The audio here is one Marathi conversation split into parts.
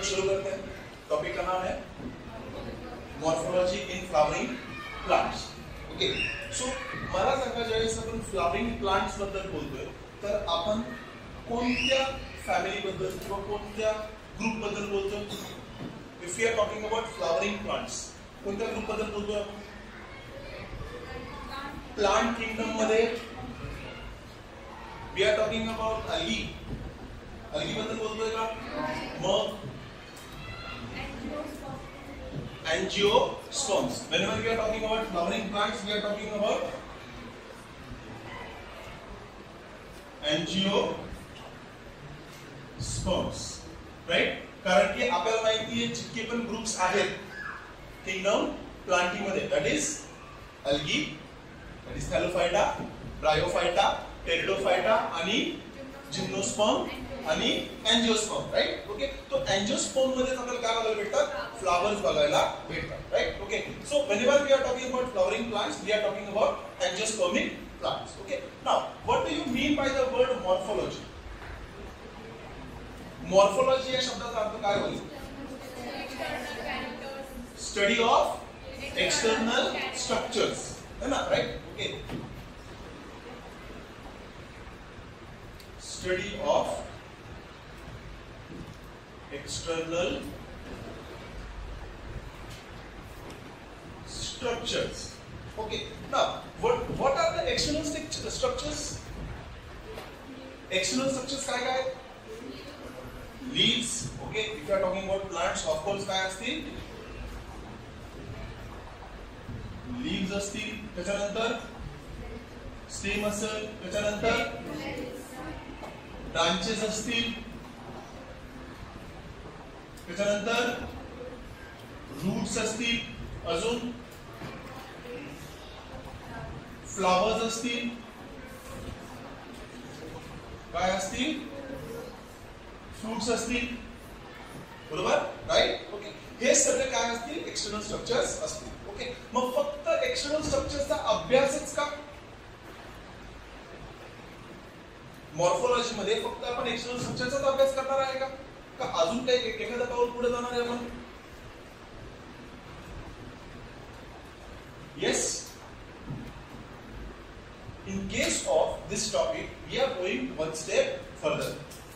शुरू करते हैं। टॉपिक का नाम है morphology in flowering plants. Okay, so मला सांगा, ज्यावेळेस आपण फ्लावरिंग प्लांट्स बद्दल बोलतोय तर आपण कोणत्या फॅमिली बद्दल किंवा कोणत्या ग्रुप बद्दल बोलतोय? If we are talking about flowering plants, कोणत्या ग्रुप बद्दल बोलतोय? प्लांट किंगडम मध्ये we are talking about algae. Algae बद्दल बोलतोय का? मग angiosperms. Whenever we are talking about flowering plants, we are talking about angiosperms, right? कारण की आपल्याला माहिती आहे जितके पण ग्रुप्स आहेत किंगडम प्लांटी मध्ये, that is algae, that is thallophyta, bryophyta, pteridophyta आणि जिम्नोस्पर्म आणि एंजियोस्पर्म, राइट? ओके, तो एंजियोस्पर्म मध्ये आपल्याला काय बघायला भेटतात? फ्लावर्स बघायला भेटतात, right? Okay, so whenever we are talking about flowering plants, we are talking about angiospermic plants. Okay, now what do you mean by the word morphology? Morphology या शब्दाचा अर्थ काय होईल? स्टडी ऑफ एक्सटर्नल स्ट्रक्चर्स, है ना? Right? Okay, study of external structures. Okay, now what are the external structures? External structures काय? Leaves. Okay, if you are talking about plants, of course काय असतील? Leaves असतील, त्याच्यानंतर स्टेम असेल, त्याच्यानंतर ब्रांचेस असतील, त्याच्यानंतर रूट्स असतील, अजून फ्लावर्स असतील, काय असतील? फ्रूट्स असतील, बरोबर? राइट? ओके, हे सगळे काय असतील? एक्सटर्नल स्ट्रक्चर्स असतील. ओके, मग फक्त एक्सटर्नल स्ट्रक्चरचा अभ्यासच का? मॉर्फोलॉजी मध्ये फक्त आपण एक्सटर्नल स्ट्रक्चरचाच अभ्यास करणार आहे का अजून काही एखादा पाऊल पुढे जाणार आहे आपण? Yes, in case of this topic we are going one step further.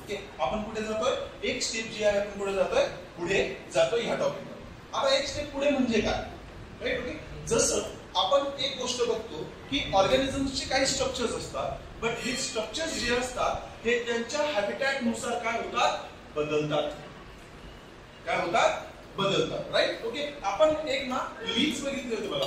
Okay, आपण पुढे जातोय, एक स्टेप जी आहे आपण पुढे जातोय ह्या टॉपिक मध्ये. आता एक स्टेप पुढे म्हणजे काय? राइट? ओके, जसं आपण एक गोष्ट बघतो की ऑर्गॅनिझम्सचे काही स्ट्रक्चर्स असतात, बट हे स्ट्रक्चर्स जे असतात हे त्यांच्या हॅबिटॅट नुसार काय होतात? बदलतात. काय होतात? बदलतात, राइट? ओके, आपण एक ना लीव्स बघितले होते बघा,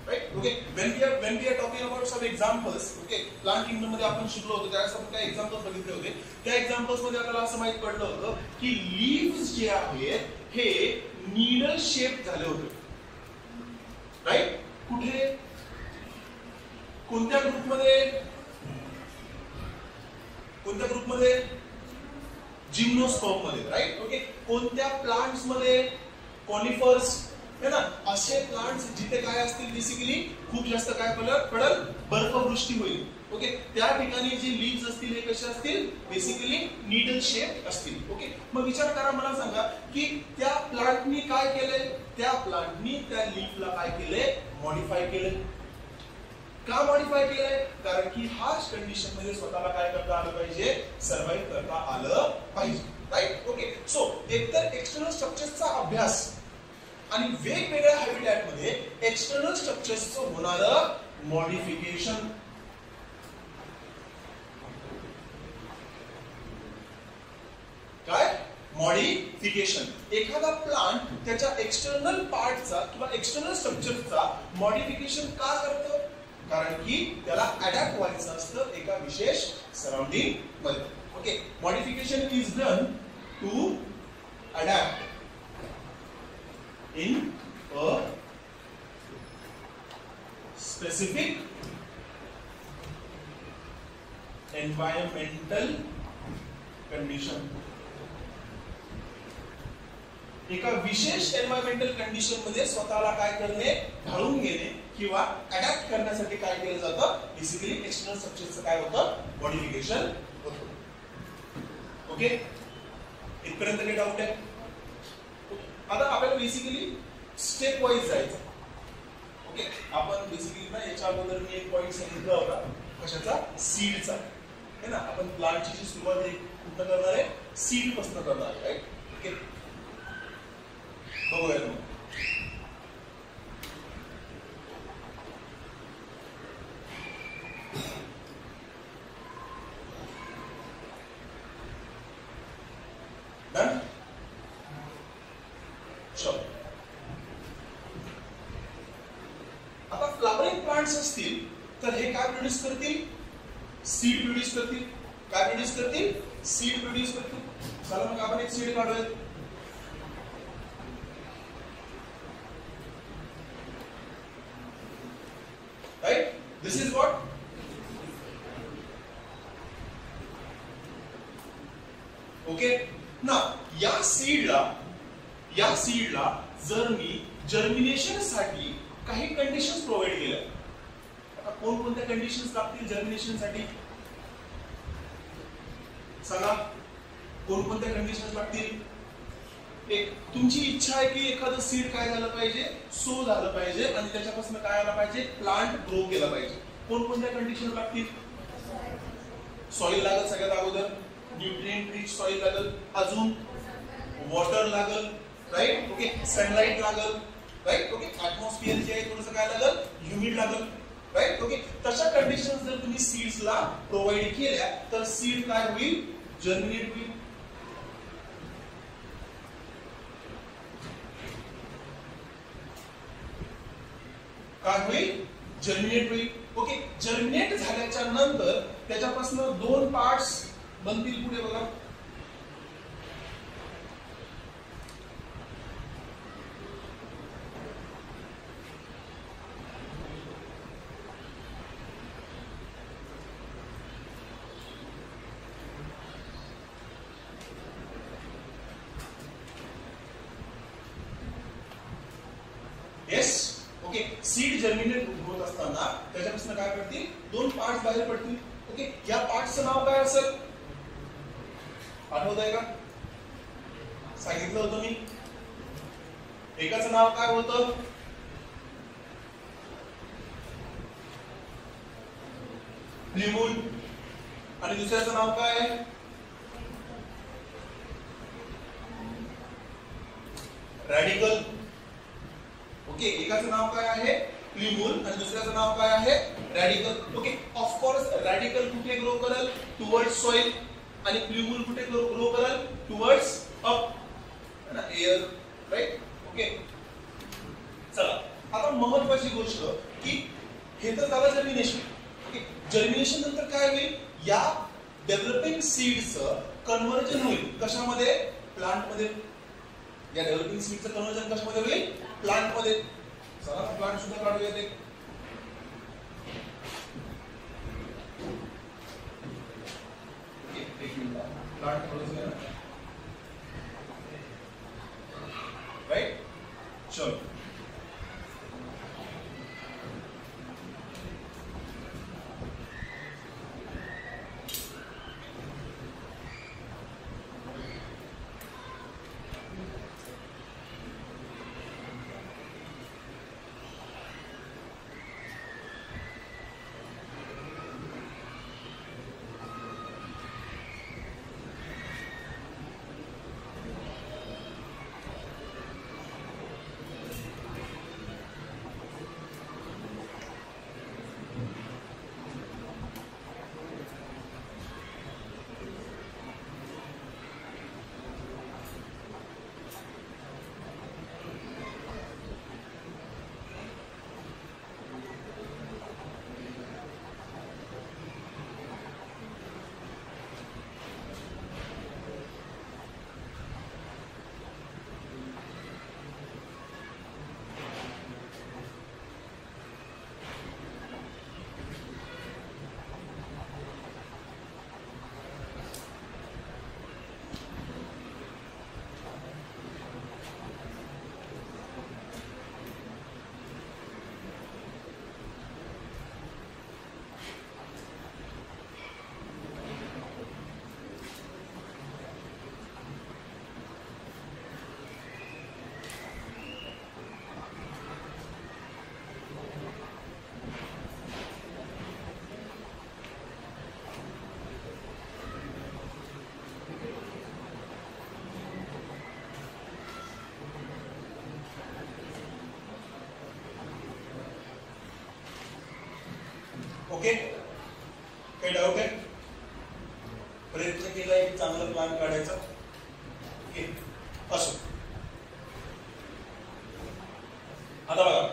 right? Okay, when we are talking about some examples, okay, plant kingdom मध्ये आपण शिकलो होतो, त्यावेळेस आपण काही एक्झाम्पल्स बघितले होते. त्या एक्झाम्पल्स मध्ये आपल्याला असं माहित पडलं होतं की लीव्स जे आहेत हे नीडल शेप झाले होते, राइट? कुठे? कोणत्या ग्रुपमध्ये? जिम्नोस्पर्म मध्ये, राइट? ओके, कोणत्या प्लांट्स मध्ये? कॉनिफर्स, है ना? असे प्लांट्स जिथे काय असतील? बेसिकली खूप जास्त काय पडल? बर्फवृष्टी होईल. ओके, त्या ठिकाणी जे लीव्स असतील हे कसे असतील? बेसिकली नीडल शेप असतील. ओके, मग विचार करा, मला सांगा की त्या प्लांटनी काय केले? त्या प्लांटनी त्या लीफला काय केले? मॉडिफाय केले. का मॉडिफाय केलंय? कारण की हार्श कंडिशन मध्ये स्वतःला काय करता आलं पाहिजे? सर्वाइव्ह करता आलं पाहिजे, राइट? ओके, सो एकतर एक्सटर्नल स्ट्रक्चर्सचा अभ्यास आणि वेगवेगळ्या हॅबिटॅट मध्ये एक्सटर्नल स्ट्रक्चर्सचं होणारं मॉडिफिकेशन. काय? मॉडिफिकेशन. एखादा प्लांट त्याच्या एक्सटर्नल पार्टचा किंवा एक्सटर्नल स्ट्रक्चरचा मॉडिफिकेशन का करतो? कारण की त्याला अडॅप्ट व्हायचं असतं एका विशेष सराउंडिंग मध्ये. Okay, modification is done to adapt in a specific environmental condition. एका विशेष एन्व्हायरमेंटल कंडिशन मध्ये स्वतःला काय करणे? ढाळून घेणे किंवा अडॅप्ट करण्यासाठी काय केलं जातं? बेसिकली एक्सटर्नल स्ट्रक्चरचं काय होतं? मॉडिफिकेशन होतं. ओके, इथपर्यंत काही डाऊट आहे? आता आपल्याला बेसिकली स्टेप वाईज जायचं. ओके, आपण बेसिकली ना याच्या अगोदर मी एक पॉईंट सांगितला होता कशाचा, सीडचा है ना. आपण प्लांटची जी सुरुवात आहे कुठं करणार आहे, सीड पासून करणार आहे, राईट. ओके, बघूया मग. डन. चलो, आता फ्लावरिंग प्लांट्स असतील तर हे काय प्रोड्यूस करतील, सीड प्रोड्यूस करतील. काय प्रोड्यूस करतील, सीड प्रोड्यूस करतील. चला मग आपण एक सीड काढूया. Right, this is what. Okay ना, या सीडला जर मी जर्मिनेशन साठी काही कंडिशन्स प्रोव्हाइड केल्या. आता कोणकोणत्या कंडिशन्स लागतील जर्मिनेशन साठी सांगा, कोणकोणत्या कंडिशन्स लागतील. एक, तुमची इच्छा आहे की एखादं सीड काय झालं पाहिजे, सो झालं पाहिजे आणि त्याच्यापासून काय आलं पाहिजे, प्लांट ग्रो केला पाहिजे. कोणकोणत्या कंडिशन लागतील, सॉइल लागल सगळ्यात अगोदर, न्यूट्रिएंट रिच सॉइल लागल, अजून वॉटर लागल, राईट. ओके, सनलाइट लागल, राईट. ओके, ऍटमॉस्फिअर जे आहे थोडंसं काय लागल, ह्युमिड लागल, राईट. ओके, तशा कंडिशन्स जर तुम्ही सीड्सला प्रोव्हाइड केल्या तर सीड काय होईल, जर्मिनेट होईल. काय होईल, जर्मिनेट होईल. ओके, जर्मिनेट झाल्याच्या नंतर त्याच्यापासून दोन पार्ट्स बनतील पुढे बघा. येस. ओके, सीड जर्मिनेट होत असताना त्याच्यापासून काय पडतील, दोन पार्ट्स बाहेर पडतील. ओके, या पार्ट्सचं नाव काय असेल, आठवत आहे का, सांगितलं होतं मी. एकाचं नाव काय होतं, प्ल्युमूल, आणि दुसऱ्याचं नाव काय आहे, रॅडिकल. ओके, एकाचं नाव काय आहे, प्ल्युमूल, आणि दुसऱ्याचं नाव काय आहे, radicle. Okay, of course radicle कुठे ग्रो करेल, टुवर्ड्स सॉइल, आणि प्ल्युमूल कुठे ग्रो करेल, towards up air, right. Okay, चला आता महत्वाची गोष्ट की हे तर झालं जर्मिनेशन. ओके, जर्मिनेशन नंतर काय होईल, या डेव्हलपिंग सीड्सचं कन्व्हर्जन होईल कशामध्ये, प्लांट मध्ये. या डेव्हलपिंग सीडचं कन्व्हर्जन कशामध्ये होईल, प्लांट मध्ये. चला प्लांट सुद्धा काढूया ते. एक मिनिट, प्लांट थोडंसं राईट. चलो, ओके, काही डाऊट आहे? प्रयत्न केला एक चांगला प्लॅन काढायचा. ओके, असो. आता बघा,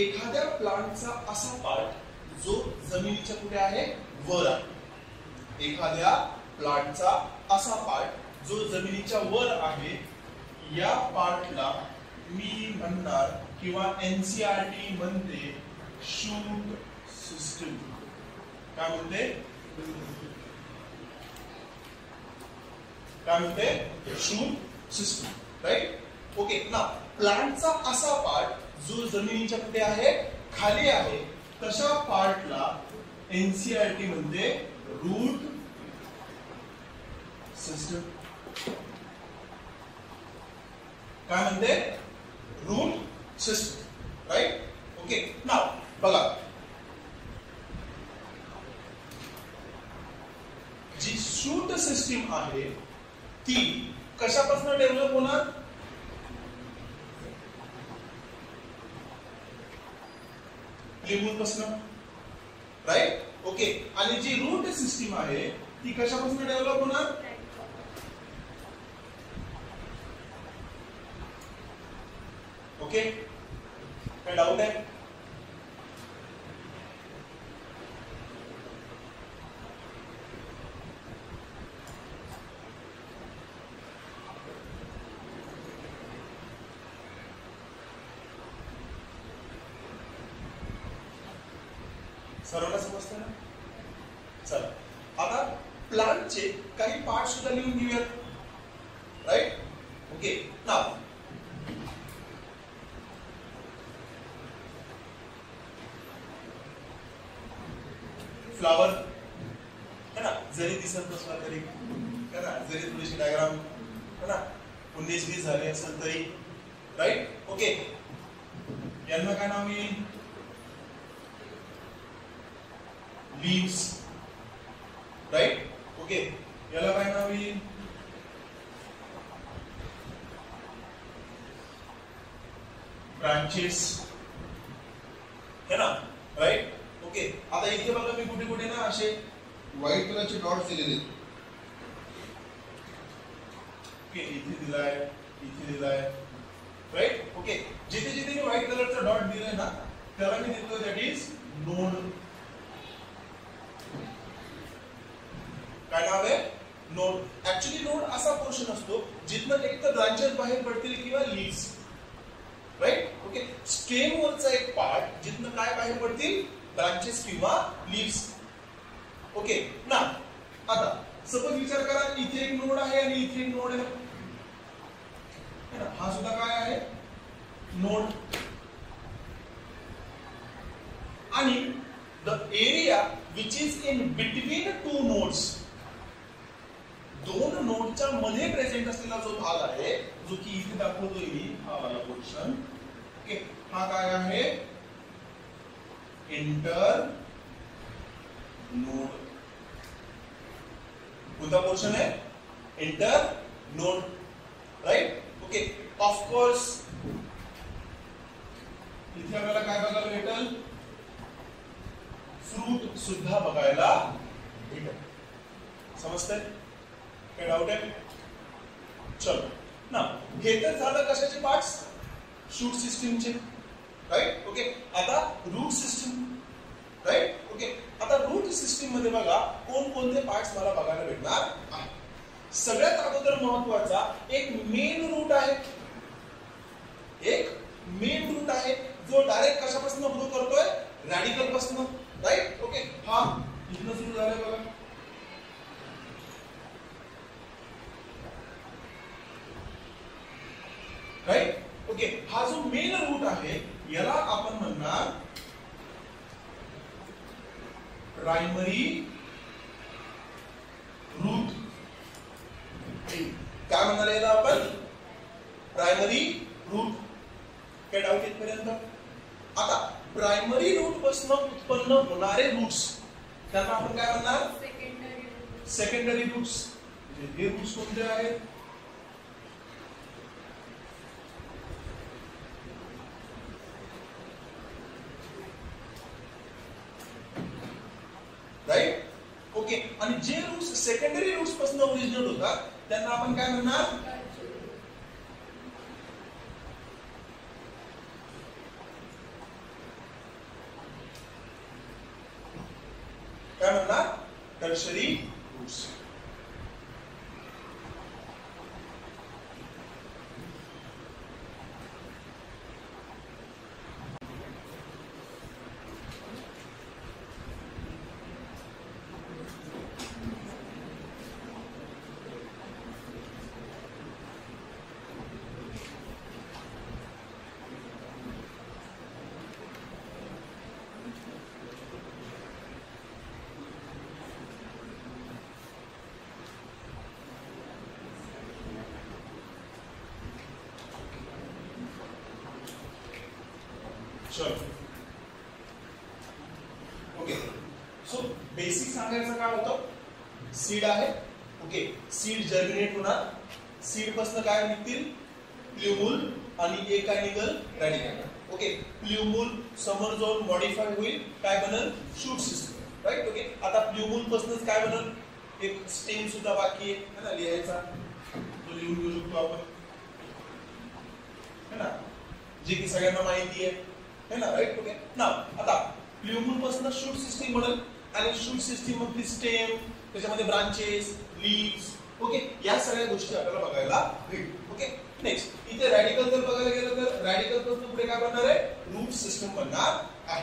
एखाद्या प्लांटचा असा पार्ट जो जमिनीच्या कुठे आहे, वर आहे. एखाद्या प्लांटचा असा पार्ट जो जमिनीच्या वर आहे, या पार्टला मी म्हणणार किंवा एनसीईआरटी म्हणते शूट सिस्टम. काय म्हणते? काय म्हणते? Shoot system. राईट? ओके. ना प्लांटचा असा पार्ट जो जमिनीच्या कुठे आहे, खाली आहे, तशा पार्टला एनसीईआरटी म्हणते रूट सिस्टम. काय म्हणते? Root system. राईट? ओके. नाव बघा, जी शूट सिस्टीम आहे ती कशापासून डेव्हलप होणार? लिंबूपासून. राईट? ओके. आणि जी रूट सिस्टीम आहे ती कशापासून डेव्हलप होणार? ओके, काय डाऊट आहे? सर्वांना समजतं ना? चला, आता प्लांटचे काही पार्ट सुद्धा लिहून घेऊयात. राईट? ओके. नाव फ्लावर है ना, जरी दिसत नसला तरी है ना, जरी थोडीशी डायग्राम है ना 19-20 झाले असेल तरी. राईट? ओके. यांना काय नाव येईल? लीव्स. राईट? ओके. याला काय नाव येईल? ब्रांचेस. है ना? राईट? ओके. आता इथे बघा, मी कुठे कुठे ना असे व्हाईट कलरचे डॉट्स दिलेले. ओके, इथे दिलाय, इथे दिलाय. राईट? ओके. जिथे जिथे मी व्हाईट कलरचा डॉट दिलाय ना, त्याला मी देतो दॅट इज नोड. काय नाव आहे? नोड. ऍक्च्युली नोड असा पोर्शन असतो जिथनं एक तर ब्रांचेस बाहेर पडतील किंवा लीव्स. राईट? ओके. स्टेम वरचा एक पार्ट जिथनं काय बाहेर पडतील? ब्रांचेस किंवा लीव्स. ओके. ना आता सपोज विचार करा, इथे एक नोड आहे आणि इथे एक नोड आहे. हा सुद्धा काय आहे? नोड. आणि the area which is in between two nodes, दोन नोडच्या मध्ये प्रेझेंट असलेला जो भाग आहे, जो की इथे दाखवतोय मी, हा वाला पोर्शन. ओके. हा काय आहे? Internode. कोणता पोर्शन आहे? Internode. Right? Okay. Of course इथे आपल्याला काय बघायला भेटेल? फ्रूट सुद्धा बघायला भेटेल. समजतंय? काय डाऊट आहे? चलो ना, हे तर झालं कशाचे पार्ट्स? शूट सिस्टीमचे. राईट? ओके. आता रूट सिस्टीम. राईट? ओके. आता रूट सिस्टीम मध्ये बघा कोणकोणते पार्ट्स मला बघायला भेटणार आहे. सगळ्यात अगोदर महत्वाचा एक मेन रूट आहे. एक मेन रूट आहे जो डायरेक्ट कशापासून ग्रो करतोय? रॅडिकल पासून. राईट? ओके. हा इथनं सुरू झालंय बघा. राईट? ओके. हा जो मेन रूट आहे याला आपण म्हणणार प्रायमरी रूट. काय म्हणणार याला आपण? Primary route. काय डाऊट इथपर्यंत? आता प्रायमरी रूट पासून उत्पन्न होणारे रूट्स त्यांना आपण काय म्हणणार? Secondary roots. हे रूट्स कोणते आहेत? आणि जे रूट्स सेकंडरी रूट्स पासून ओरिजिनेट होतात त्यांना आपण काय म्हणणार, काय म्हणणार, टर्शरी रूट्स. चलो ओके. सो बेसिक सांगायचं काय होतं, सीड आहे. ओके, सीड जर्मिनेट होणार, सीड पासून काय निघतील, प्ल्युमुल आणि एक काय निघल, रॅडिकल. ओके, प्ल्युमुल समोर जाऊन मॉडिफाय होईल, काय बनल, शूट सिस्टम. राईट. ओके, आता प्ल्युमुल पासूनच काय बनल, एक स्टेम सुद्धा बाकी आहे ना लिहायचा, तो लिहून घेऊ शकतो आपण है ना, जे की सगळ्यांना माहिती आहे है ना. राईट. ओके, नाव आता प्ल्युमुल पासून शूट सिस्टीम बनल आणि शूट सिस्टीम मधली स्टेम, त्याच्यामध्ये ब्रांचेस, लीव्स. ओके, या सगळ्या गोष्टी आपल्याला बघायला मिळतील. ओके, नेक्स्ट इथे रॅडिकल जर बघायला गेलं तर रॅडिकल पासून पुढे काय बनणार आहे, रूट सिस्टम बनणार आहे.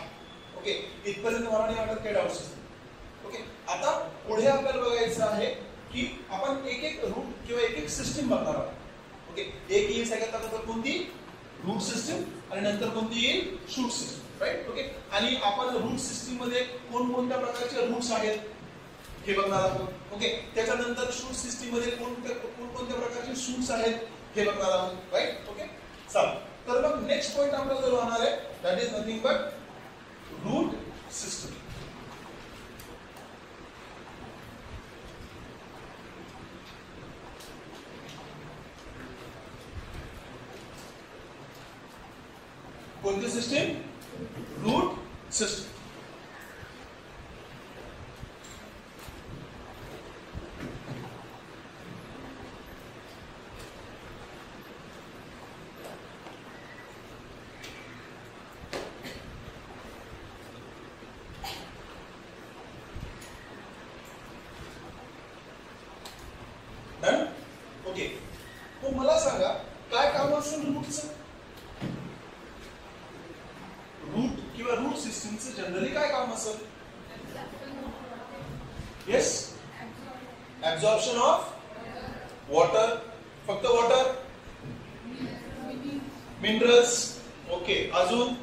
ओके, इथपर्यंत मला नाही वाटत काही डाऊट्स असतील. ओके, आता पुढे आपल्याला बघायचं आहे की आपण एक एक रूट किंवा एक एक सिस्टीम बघणार आहोत. ओके, एक येईल सगळ्यात अगोदर कोणती, रूट सिस्टम, आणि नंतर कोणती येईल, शूट सिस्टम. राईट. ओके, आणि आपण रूट सिस्टीम मध्ये कोणकोणत्या प्रकारचे रूट्स आहेत हे बघणार आहोत. ओके, त्याच्यानंतर शूट सिस्टीम मध्ये कोणकोणत्या प्रकारचे शूट्स आहेत हे बघणार आहोत. राईट. ओके, चला तर मग नेक्स्ट पॉइंट आपल्याला जो राहणार आहे that is nothing but root system. कोणती system, root system. Done. Okay, तो मला सांगा काय काम असेल रूटचं, रूट किंवा रूट सिस्टीमचं जनरली काय काम असेल. येस, ऍब्झॉर्प्शन ऑफ वॉटर, फक्त वॉटर, मिनरल्स. ओके, अजून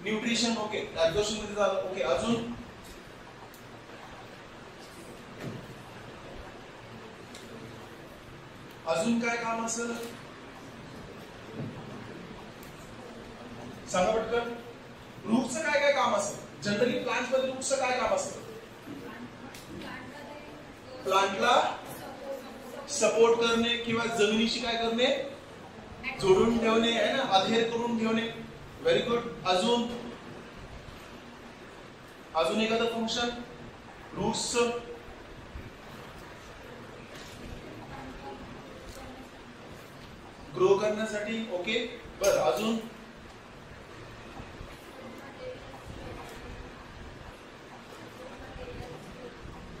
न्यूट्रिशन. ओके, ऍब्झॉर्प्शन मध्ये झालं. ओके, अजून अजून काय काम असेल सांगा पटकन. रूटचं काय काय काम असेल जनरली, प्लांट मध्ये रूटचं काय काम असतं, प्लांटला सपोर्ट करणे किंवा जमिनीशी काय करणे, जोडून ठेवणे आहे ना, अधेर करून ठेवणे. Very good. अजून अजून एखादं फंक्शन रूट्सचं, ग्रो करण्यासाठी. ओके, बरं अजून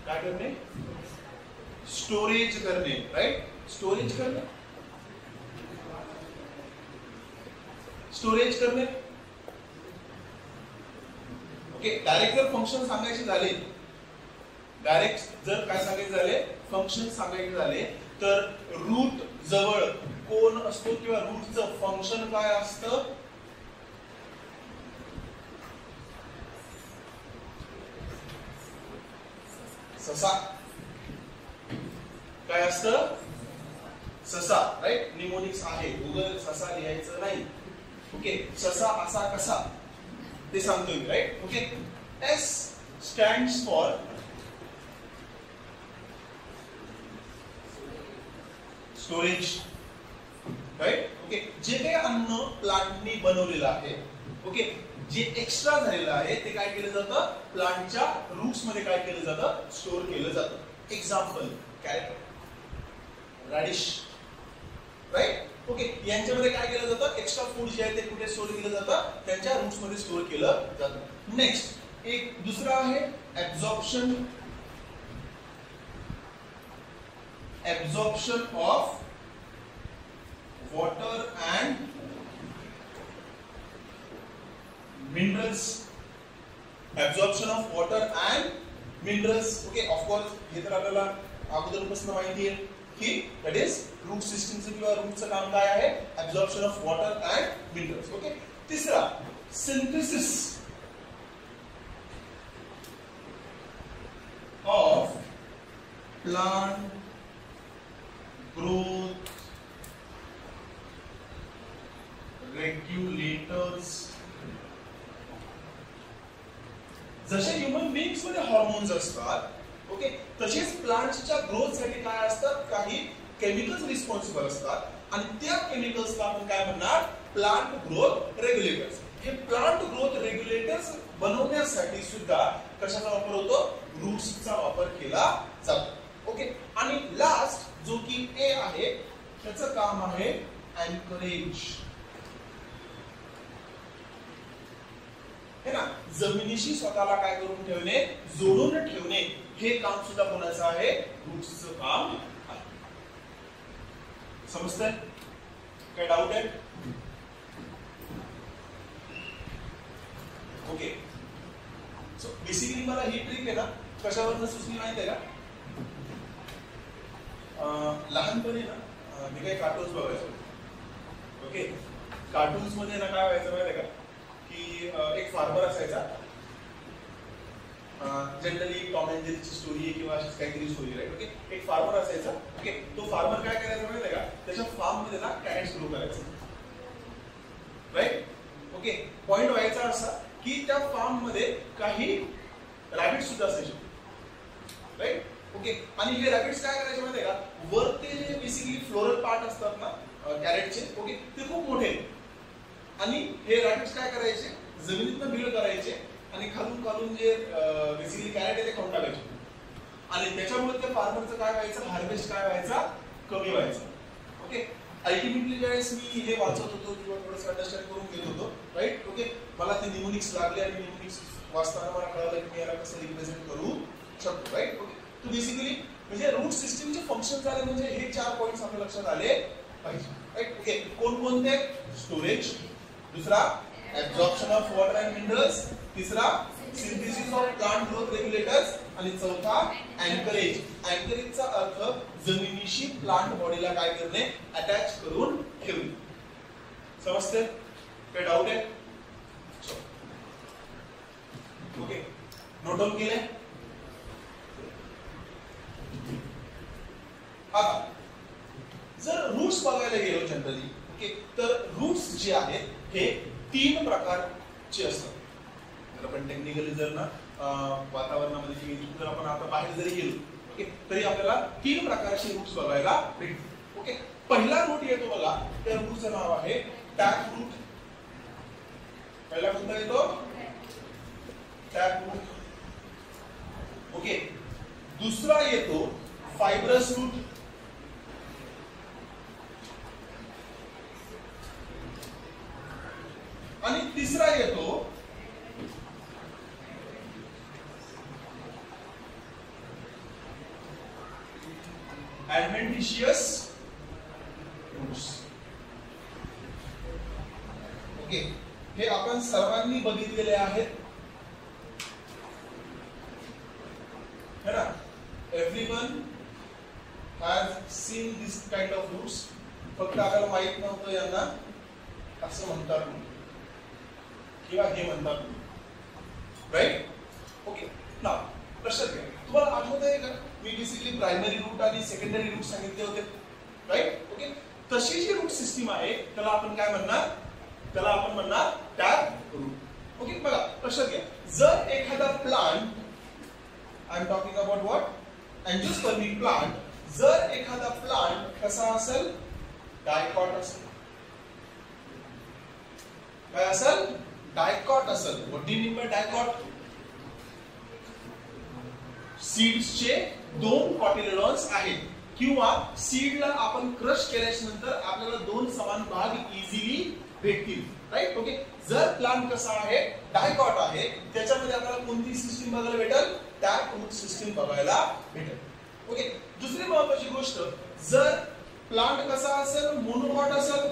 काय करणे, स्टोरेज करणे. राईट, स्टोरेज करणे, स्टोरेज करणे. ओके, डायरेक्ट जर फंक्शन सांगायचे झाले, डायरेक्ट जर काय सांगायचे झाले, फंक्शन सांगायचे झाले तर रूट जवळ कोण असतो किंवा रूटचं फंक्शन काय असतं, ससा. काय असतं, ससा. राईट, निमोनिक्स आहे, गुगल ससा लिहायचं नाही. ओके, ससा असा कसा ते सांगतोय. Right. Okay, S stands for storage. Right. Okay, जे काही अन्न प्लांटनी बनवलेलं आहे, ओके, जे एक्स्ट्रा झालेलं आहे ते काय केलं जातं, प्लांटच्या रूट्स मध्ये काय केलं जातं, स्टोअर केलं जातं. Example carrot, radish, right. Okay, यांच्यामध्ये काय केलं जातं, एक्स्ट्रा फूड जे आहे ते कुठे स्टोअर केलं जातं, त्यांच्या रूट्स मध्ये स्टोअर केलं जातं. नेक्स्ट एक दुसरा आहे absorption of water and minerals. Absorption of water and minerals. Okay, of course हे तर आपल्याला अगोदरपासून माहिती आहे की दॅट इज रूट सिस्टमचं किंवा रूटचं काम काय आहे, absorption of water and minerals. Okay, तिसरा synthesis of plant growth regulators. जसे ह्युमन बीइंग्स मध्ये हॉर्मोन्स असतात, ओके, तसेच प्लांट्सच्या ग्रोथ साठी काय असतात, काही केमिकल्स रिस्पॉन्सिबल असतात आणि त्या केमिकल्सला आपण काय म्हणणार, प्लांट ग्रोथ रेग्युलेटर्स. हे प्लांट ग्रोथ रेग्युलेटर्स बनवण्यासाठी सुद्धा कशाचा वापर होतो, रूट्सचा वापर केला जातो. ओके, आणि लास्ट जो की ए आहे त्याचं काम आहे अँकरेज. है ना, जमिनीशी स्वतःला काय करून ठेवणे, जोडून ठेवणे, हे काम सुद्धा कोणाचं आहे, रूट्सचं काम आहे. समजतंय? काय डाऊट आहे? ओके, सो बेसिकली मला ही ट्रिक आहे ना कशावरनं सुचली माहिती आहे का, लहानपणी ना मी काही कार्टून्स बघायचो. ओके, कार्टून्स मध्ये ना काय व्हायचं माहिती आहे का, की एक फार्मर असायचा, जनरली टॉम अँड जेरीची स्टोरी किंवा अशीच काहीतरी स्टोरी, राईट. ओके, एक फार्मर असायचा. ओके, तो फार्मर काय करायचा माहिती आहे का, त्याच्या फार्म मध्ये ना कॅरेट्स ग्रो करायचा, राईट. ओके, पॉइंट व्हायचा असा की त्या फार्म मध्ये काही रॅबिट सुद्धा असायचे, राईट. ओके, आणि हे रॅबिट्स काय करायचे माहिती आहे का, वरते जे बेसिकली फ्लोरल पार्ट असतात ना कॅरेटचे, ओके, ते खूप मोठे, आणि हे रॅबिट्स काय करायचे, जमिनीतनं बिल्ड करायचे आणि खालून खालून जे बेसिकली कॅरेट आहे ते खाऊन टाकायचे, आणि त्याच्यामुळे त्या फार्मरचं काय व्हायचं, हार्वेस्ट काय व्हायचा, कमी व्हायचा. ओके, अल्टिमेटली ज्यावेळेस मी हे वाचत होतो किंवा थोडंसं अंडरस्टँड करून घेत होतो, राईट. ओके, मला ते निमोनिक्स लागले आणि निमोनिक्स वाचताना मला कळलं की मी याला कसं रिप्रेझेंट करू शकतो, राईट. ओके, तो बेसिकली म्हणजे रूट सिस्टीमचे फंक्शन झाले म्हणजे हे 4 पॉइंट्स आपल्या लक्षात आले पाहिजे, राईट. ओके, कोणकोणते, स्टोरेज, दुसरा absorption of water and minerals, तिसरा synthesis of plant growth regulators, आणि चौथा अँकरेज. अँकरेजचा अर्थ जमिनीशी प्लांट बॉडीला काय करणे, अटॅच करून ठेवणे. समजते? काय डाऊट आहे? ओके, नोट डाऊन केले. आता जर रूट्स बघायला गेलो जनरली, ओके, तर रूट्स जे आहेत हे 3 प्रकारचे असतात. जर आपण टेक्निकली जर ना वातावरणामध्ये जर आपण आता बाहेर जरी गेलो, ओके, तरी आपल्याला 3 प्रकारचे रूट्स बघायला भेटतात. ओके, पहिला रूट येतो बघा, त्या रूटचं नाव आहे टॅप रूट. पहिला कोणता येतो, टॅप रूट. ओके, दुसरा येतो फायब्रस रूट, आणि तिसरा येतो ऍडव्हेंटिशियस रूट्स. ओके, हे आपण सर्वांनी बघितलेले आहेत, है ना. Everyone has seen this kind of roots. फक्त आपल्याला माहित नव्हतं यांना असं म्हणतात किंवा हे म्हणतात, राईट. ओके, नाव लक्षात घ्या. तुम्हाला आठवत आहे का, मी बेसिकली प्रायमरी रूट आणि सेकंडरी रूट सांगितले होते, राईट. ओके, तशी जी रूट सिस्टीम आहे त्याला आपण काय म्हणणार, त्याला आपण म्हणणार टॅप रूट. ओके, बघा लक्षात घ्या, जर एखादा plant, I am talking about what, angiospermic plant, जर एखादा प्लांट कसा असेल, डायकॉट असेल, काय असेल, डायकॉट असेल, what do you mean by dicot? सीड्सचे 2 कॉटिलेडॉन्स आहेत किंवा सीडला आपण क्रश केल्याच्या नंतर आपल्याला 2 समान भाग इझिली भेटतील, राईट? ओके, जर प्लांट कसा आहे, डायकॉट आहे, त्याच्यामध्ये आपल्याला कोणती सिस्टीम बघायला भेटेल? टॅप रूट सिस्टीम बघायला भेटेल. ओके, दुसरी महत्त्वाची गोष्ट, जर प्लांट कसा असेल, मोनोकॉट असेल,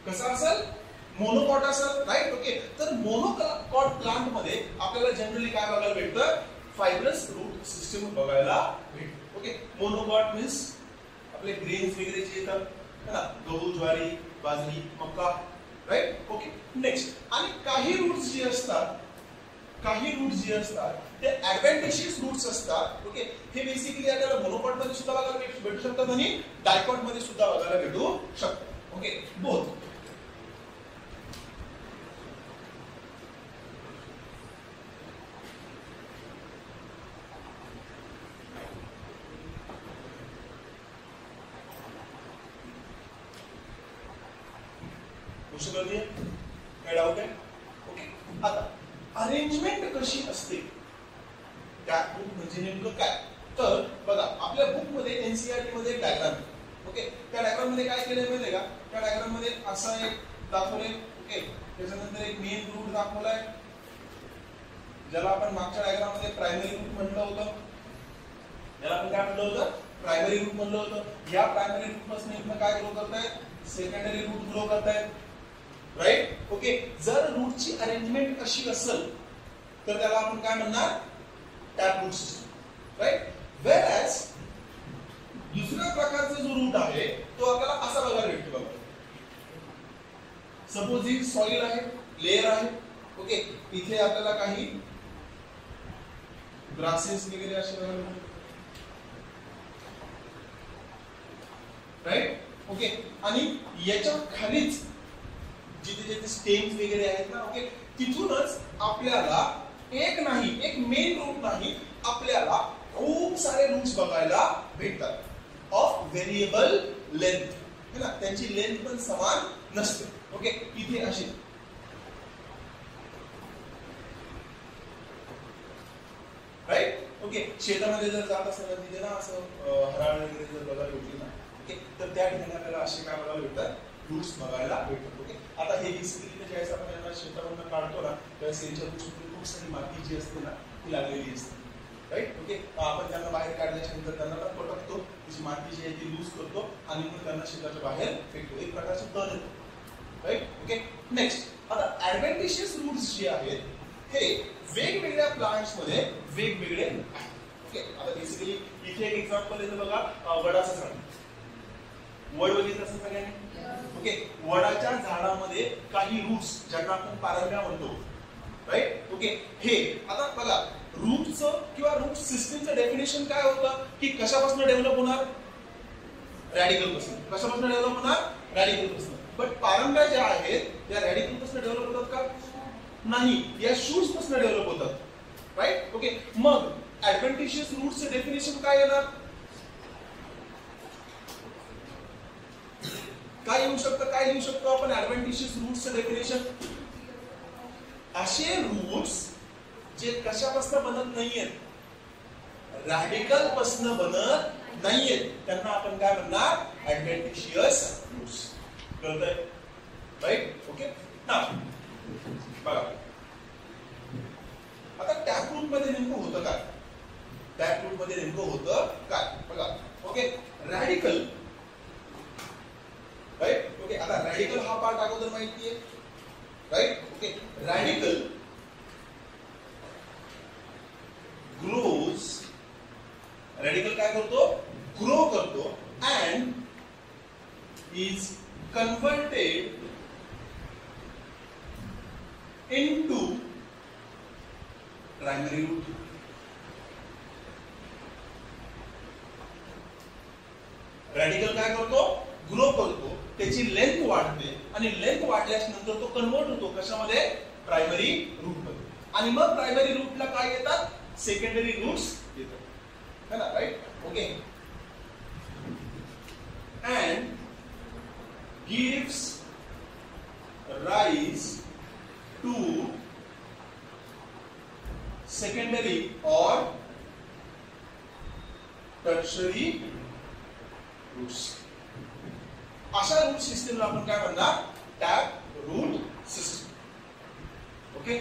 कसा असेल? मोनोकॉट असेल, राईट? ओके, तर मोनोकॉट प्लांट मध्ये आपल्याला जनरली काय बघायला भेटतं? फायब्रस रूट सिस्टम बघायला भेटते. ओके, मोनोकॉट मीन्स आपले ग्रेन्स वगैरे जे येतात है ना, गहू, ज्वारी, बाजरी, मका, राईट? ओके, नेक्स्ट, आणि काही रूट्स जे असतात, ते ऍडव्हेंटिशियस रूट्स असतात. ओके, हे बेसिकली आपल्याला मोनोकॉट मध्ये सुद्धा बघायला भेटू शकतात आणि डायकॉट मध्ये सुद्धा बघायला भेटू शकतात. Okay, both. काय डाऊट आहे? ओके, आता अरेंजमेंट कशी असते, टॅप रूट म्हणजे नेमकं काय? तर बघा, आपल्या बुक मध्ये एनसीईआरटी मध्ये डायग्राम, ओके, त्या डायग्राम मध्ये काय केलंय माहितीये का? त्या डायग्राम मध्ये असा एक दाखवलंय, ओके, त्याच्यानंतर एक मेन रूट दाखवलाय, ज्याला आपण मागच्या डायग्राम मध्ये प्रायमरी रूट म्हटलं होतं. याला आपण काय म्हटलं होतं? प्रायमरी रूट म्हटलं होतं. या प्रायमरी रूट पासून इथनं काय ग्रो करताय? सेकंडरी रूट ग्रो करताय, राईट? ओके, जर रूटची अरेंजमेंट अशी असेल तर त्याला आपण काय म्हणणार? Tap root system, right? Whereas दुसऱ्या प्रकारचा जो रूट आहे तो आपल्याला असा बघायला भेटतो. बघा, सपोज ही सॉइल आहे, लेयर आहे, ओके, इथे आपल्याला काही ग्रासेस वगैरे असे बघायला भेटतात, राईट? ओके, आणि याच्या खालीच जिथे जिथे स्टेम्स वगैरे आहेत ना, ओके, तिथूनच आपल्याला एक मेन रूट नाही, आपल्याला खूप सारे रूट्स बघायला भेटतात ऑफ व्हेरिएबल लेंथ, है ना, त्यांची लेंथ पण समान नसते. ओके, इथे अशी, राईट? ओके, शेतामध्ये जर जात असेल तर तिथे ना असं हराळ वगैरे जर बघायला भेटली ना, ओके, तर त्या ठिकाणी आपल्याला असे काय बघायला भेटतात? रूट्स बघायला भेटतात. ओके, आता हे बेसिकली ज्यावेळेस आपण यांना शेतामधून काढतो ना, त्यावेळेस यांच्या रूट्समध्ये खूप सारी माती जी असते ना ती लागलेली असते, राईट? ओके, आपण त्यांना बाहेर काढल्याच्या नंतर त्यांना पटकतो, त्याची माती जी आहे ती लूज करतो आणि मग त्यांना शेताच्या बाहेर फेकतो, एक प्रकारचं तण येतो, राईट? ओके, नेक्स्ट, आता ऍडव्हेंटिशियस रूट्स जे आहेत हे वेगवेगळ्या प्लांट्स मध्ये वेगवेगळे आहेत. ओके, आता बेसिकली इथे एक एक्झाम्पल येतं बघा, वडाचं झाड. वड बघितलं असं सगळ्यांनी? ओके, वडाच्या झाडामध्ये काही रूट्स ज्यांना आपण पारंब्या म्हणतो, राईट? ओके, हे आता बघा, रूटचं किंवा रूट सिस्टीमचं डेफिनेशन काय होतं की कशापासून डेव्हलप होणार? रॅडिकल पासून. कशापासून डेव्हलप होणार? रॅडिकल पासून. बट पारंब्या ज्या आहेत त्या रॅडिकल पासून डेव्हलप होतात का? नाही, या शूट्स पासून डेव्हलप होतात, राईट? ओके, मग ऍडव्हेंटिशियस रूट्सचं डेफिनेशन काय येणार? काय येऊ शकतं? काय लिहू शकतो आपण ऍडव्हेंटिशियस रूट्सचं डेफिनेशन? असे रूट्स जे कशापासून बनत नाहीयेत, रॅडिकल पासून बनत नाहीयेत, त्यांना आपण काय म्हणणार? ऍडव्हेंटिशियस रूट्स. कळतंय? राईट? ओके, ना बघा, आता टॅप रूट मध्ये नेमकं होतं काय? टॅप रूट मध्ये नेमकं होतं काय? बघा, ओके, रॅडिकल, राईट? ओके, आता रॅडिकल हा पार्ट अगोदर माहिती आहे, right? Okay, radical grows, radical काय करतो? ग्रो करतो and is converted into primary root. Radical काय करतो? ग्रो करतो, त्याची लेंथ वाढते आणि लेंथ वाढल्याच्या नंतर तो कन्वर्ट होतो कशामध्ये? प्रायमरी रूट मध्ये. आणि मग प्रायमरी रूटला काय येतात? सेकंडरी रूट्स येतात, है ना, right? Okay, and gives rise to secondary or tertiary roots. अशा रूट सिस्टमला आपण काय म्हणणार? Tap root system. Okay.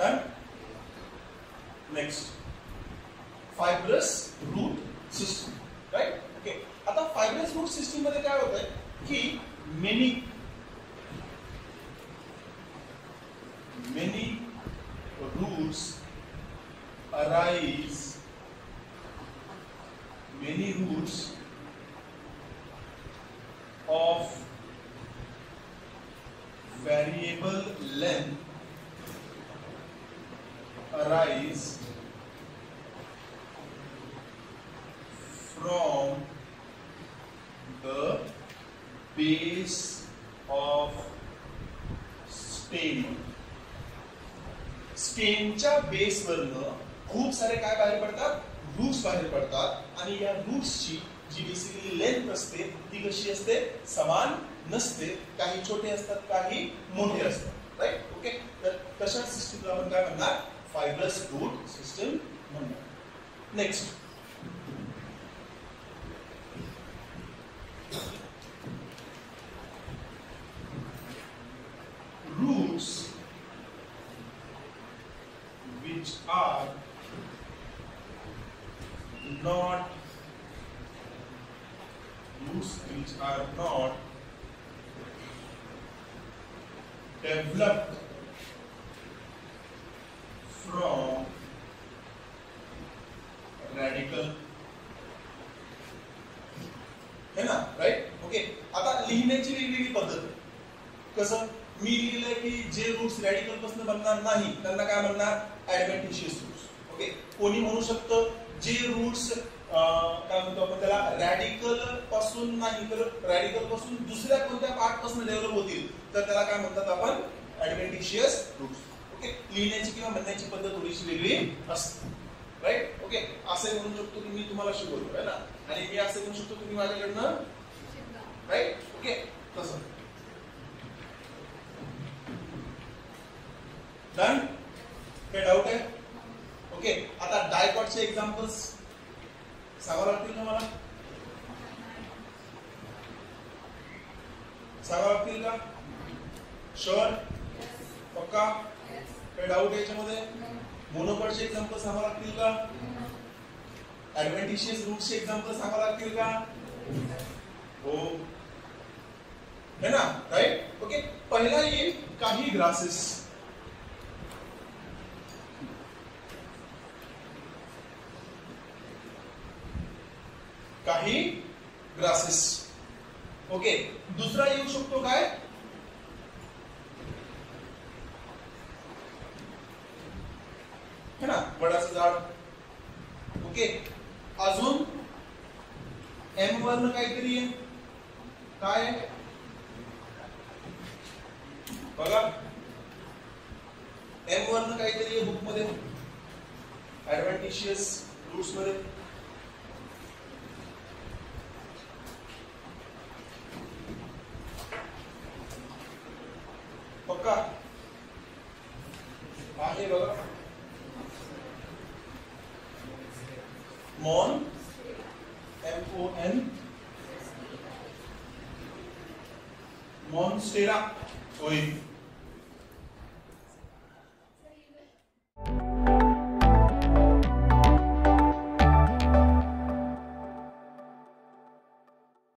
Done. Next, fibrous root system, right? Okay. आता fibrous root system मध्ये काय होत आहे की many roots arise, many roots of variable length arise from the base of stem. स्टेमच्या बेसवरनं खूप सारे काय बाहेर पडतात? रूट्स बाहेर पडतात आणि या रूट्सची जी बेसिकली लेंथ असते ती कशी असते? समान नसते. काही छोटे असतात, काही मोठे असतात, राईट? ओके. तर तशा सिस्टमला आपण काय म्हणणार? फायब्रस रूट सिस्टम म्हणणार. Next, roots which are not developed from radical. है ना? राईट? ओके. आता लिहिण्याची वेगवेगळी पद्धत. कसं? मी लिहिलंय की जे रूट्स रॅडिकल पासून बनणार नाही त्यांना काय म्हणणार? ऍडव्हेंटिशियस रूट्स. ओके. कोणी म्हणू शकतं जे रूट्स काय म्हणतो आपण त्याला रॅडिकल पासून नाही तर रॅडिकल पासून दुसऱ्या कोणत्या पार्ट पासून डेव्हलप होतील तर त्याला काय म्हणतात आपण? ऍडव्हेंटिशियस रूट्स. ओके. लिहिण्याची किंवा म्हणण्याची पद्धत थोडीशी वेगळी असते, राईट? ओके. असं म्हणू शकतो की मी तुम्हाला शिकवतो आहे ना, आणि मी असं म्हणू शकतो तुम्ही माझ्याकडनं, राईट? ओके. तसं डन. काही डाऊट आहे? ओके. आता डायकॉटचे एक्झाम्पल्स सांगावं लागतील का मला? सांगावं लागतील का? शुअर? पक्का? काही डाऊट याच्यामध्ये? मोनोकॉटचे एक्झाम्पल सांगावं लागतील का? ऍडव्हेंटिशियस रूट्सचे एक्झाम्पल सांगावं लागतील का? हो, है ना? राईट? ओके. पहिला येईल काही ग्रासेस. काही ग्रासेस. ओके. दुसरा येऊ शकतो काय? है ना? वडाचं झाड. ओके. अजून एम वरनं काहीतरी आहे. काय बघा? एम वरनं काहीतरी आहे बुक मध्ये ऍडव्हेंटिशियस रूट्स मध्ये. पक्का आहे बघा. मॉन, MON, मॉन्स्टेरा होईल.